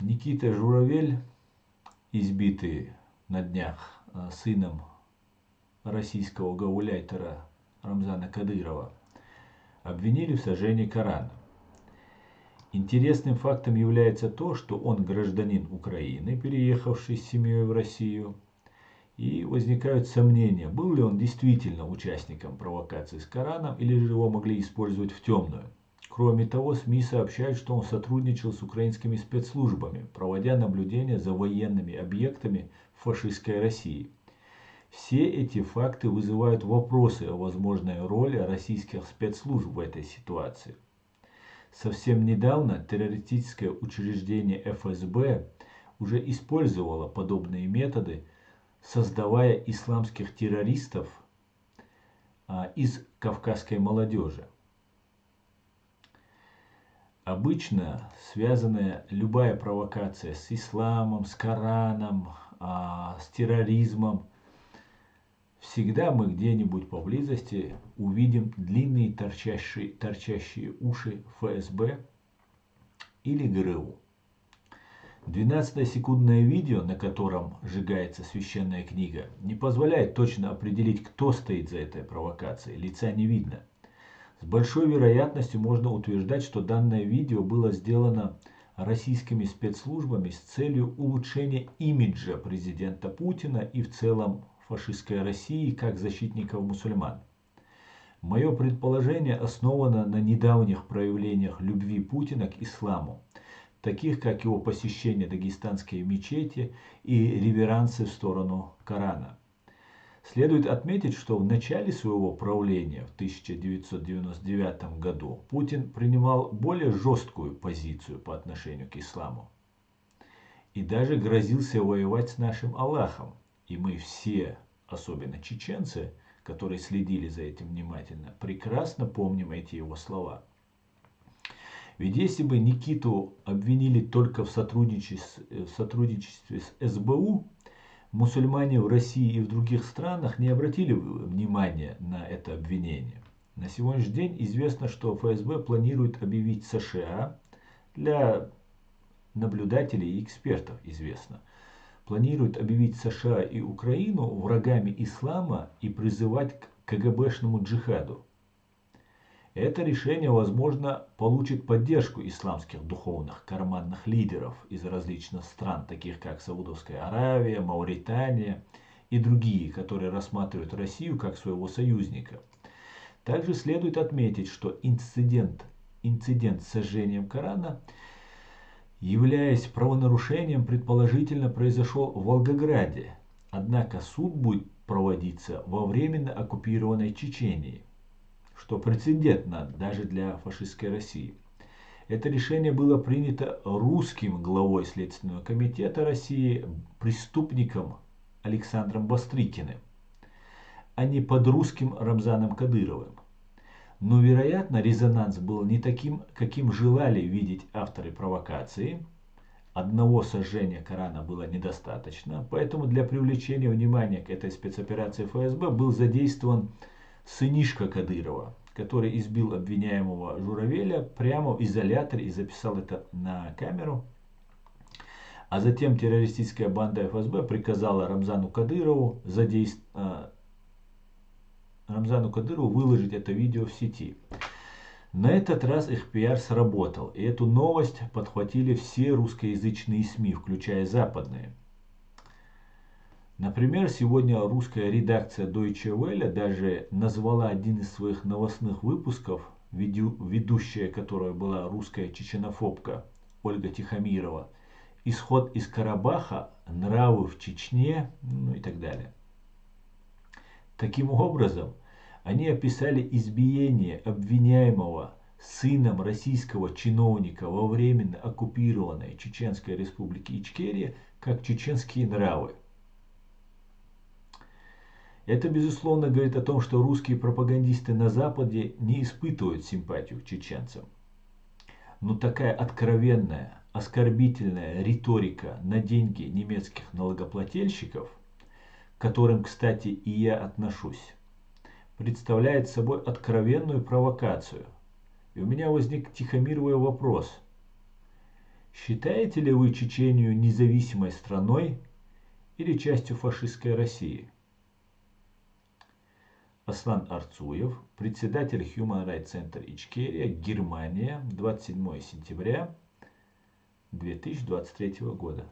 Никита Журавель, избитый на днях сыном российского гауляйтера Рамзана Кадырова, обвинили в сожжении Корана. Интересным фактом является то, что он гражданин Украины, переехавший с семьей в Россию. И возникают сомнения, был ли он действительно участником провокации с Кораном, или же его могли использовать в темную. Кроме того, СМИ сообщают, что он сотрудничал с украинскими спецслужбами, проводя наблюдения за военными объектами фашистской России. Все эти факты вызывают вопросы о возможной роли российских спецслужб в этой ситуации. Совсем недавно террористическое учреждение ФСБ уже использовало подобные методы, создавая исламских террористов из кавказской молодежи. Обычно связанная любая провокация с исламом, с Кораном, с терроризмом, всегда мы где-нибудь поблизости увидим длинные торчащие уши ФСБ или ГРУ. 12-секундное видео, на котором сжигается священная книга, не позволяет точно определить, кто стоит за этой провокацией, лица не видно. С большой вероятностью можно утверждать, что данное видео было сделано российскими спецслужбами с целью улучшения имиджа президента Путина и в целом фашистской России как защитников мусульман. Мое предположение основано на недавних проявлениях любви Путина к исламу, таких как его посещение дагестанской мечети и реверансы в сторону Корана. Следует отметить, что в начале своего правления в 1999 году Путин принимал более жесткую позицию по отношению к исламу и даже грозился воевать с нашим Аллахом. И мы все, особенно чеченцы, которые следили за этим внимательно, прекрасно помним эти его слова. Ведь если бы Никиту обвинили только в сотрудничестве с СБУ, мусульмане в России и в других странах не обратили внимания на это обвинение. На сегодняшний день известно, что ФСБ планирует объявить США, для наблюдателей и экспертов известно, планирует объявить США и Украину врагами ислама и призывать к КГБшному джихаду. Это решение, возможно, получит поддержку исламских духовных карманных лидеров из различных стран, таких как Саудовская Аравия, Мавритания и другие, которые рассматривают Россию как своего союзника. Также следует отметить, что инцидент с сожжением Корана, являясь правонарушением, предположительно произошел в Волгограде, однако суд будет проводиться во временно оккупированной Чечении, что прецедентно даже для фашистской России. Это решение было принято русским главой Следственного комитета России, преступником Александром Бастрыкиным, а не под русским Рамзаном Кадыровым. Но, вероятно, резонанс был не таким, каким желали видеть авторы провокации. Одного сожжения Корана было недостаточно, поэтому для привлечения внимания к этой спецоперации ФСБ был задействован сынишка Кадырова, который избил обвиняемого Журавеля прямо в изоляторе и записал это на камеру. А затем террористическая банда ФСБ приказала Рамзану Кадырову выложить это видео в сети. На этот раз их пиар сработал, и эту новость подхватили все русскоязычные СМИ, включая западные. Например, сегодня русская редакция Deutsche Welle даже назвала один из своих новостных выпусков, ведущая которой была русская чеченофобка Ольга Тихомирова, «Исход из Карабаха, нравы в Чечне», ну и так далее. Таким образом, они описали избиение обвиняемого сыном российского чиновника во временно оккупированной Чеченской республике Ичкерия как чеченские нравы. Это, безусловно, говорит о том, что русские пропагандисты на Западе не испытывают симпатию к чеченцам. Но такая откровенная, оскорбительная риторика на деньги немецких налогоплательщиков, к которым, кстати, и я отношусь, представляет собой откровенную провокацию. И у меня возник Тихомировый вопрос. Считаете ли вы Чечению независимой страной или частью фашистской России? Аслан Арцуев, председатель Human Rights Center Ичкерия, Германия, 27 сентября 2023 года.